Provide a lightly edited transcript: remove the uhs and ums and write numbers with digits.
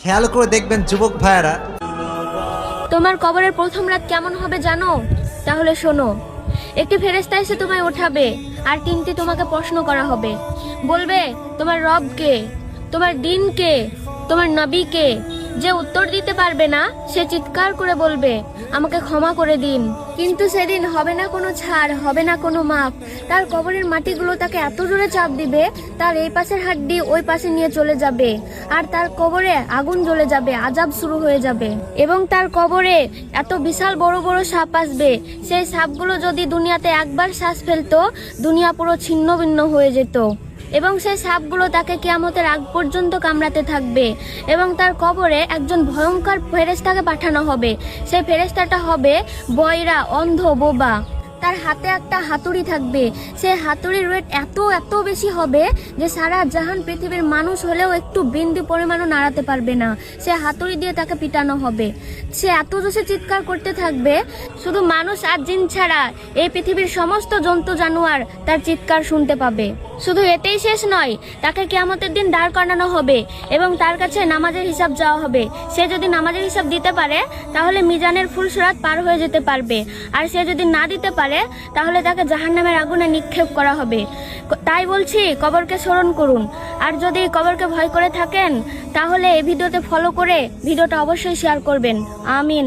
খেয়াল করে দেখবেন যুবক ভাইয়েরা। তোমার কবরের প্রথম রাত কেমন হবে জানো? তাহলে শোনো। একটি ফেরেশতা এসে তোমায় ওঠাবে আর তিনটি তোমাকে প্রশ্ন করা হবে। বলবে তোমার রব কে, তোমার দিন কে, তোমার নবী কে। যে উত্তর দিতে পারবে না সে চিৎকার করে বলবে আমাকে ক্ষমা করে দিন। কিন্তু সেদিন হবে না কোনো ছাড়, হবে না কোনো মাপ। তার কবরের মাটিগুলো তাকে এত জোরে চাপ দিবে, তার এই পাশের হাড্ডি ওই পাশে নিয়ে চলে যাবে, আর তার কবরে আগুন জ্বলে যাবে, আযাব শুরু হয়ে যাবে। এবং তার কবরে এত বিশাল বড় বড় সাপ আসবে, সেই সাপগুলো যদি দুনিয়াতে একবার শ্বাস ফেলতো, দুনিয়া পুরো ছিন্ন ভিন্ন হয়ে যেত। এবং সেই সাপগুলো তাকে কিয়ামতের আগ পর্যন্ত কামড়াতে থাকবে। এবং তার কবরে একজন ভয়ঙ্কর ফেরেশতাকে পাঠানো হবে। সেই ফেরেশতাটা হবে বয়রা, অন্ধ, বোবা। তার হাতে একটা হাতুড়ি থাকবে। সেই হাতুড়ির ওয়েট এত এত বেশি হবে যে সারা জাহান পৃথিবীর মানুষ হলেও একটু বিন্দু পরিমাণও নাড়াতে পারবে না। সে হাতুড়ি দিয়ে তাকে পিটানো হবে। সে এত জোরে চিৎকার করতে থাকবে, শুধু মানুষ আর জিন ছাড়া এই পৃথিবীর সমস্ত জন্তু জানোয়ার তার চিৎকার শুনতে পাবে। শুধু এতেই শেষ নয়, তাকে কিয়ামতের দিন দাঁড় করানো হবে এবং তার কাছে নামাজের হিসাব চাওয়া হবে। সে যদি নামাজের হিসাব দিতে পারে তাহলে মিজানের ফুলসরাত পার হয়ে যেতে পারবে, আর সে যদি না দিতে পারে তাহলে তাকে জাহান্নামের আগুনে নিক্ষেপ করা হবে। তাই বলছি, কবরকে স্মরণ করুন। আর যদি কবরকে ভয় করে থাকেন তাহলে এই ভিডিওতে ফলো করে ভিডিওটা অবশ্যই শেয়ার করবেন। আমিন।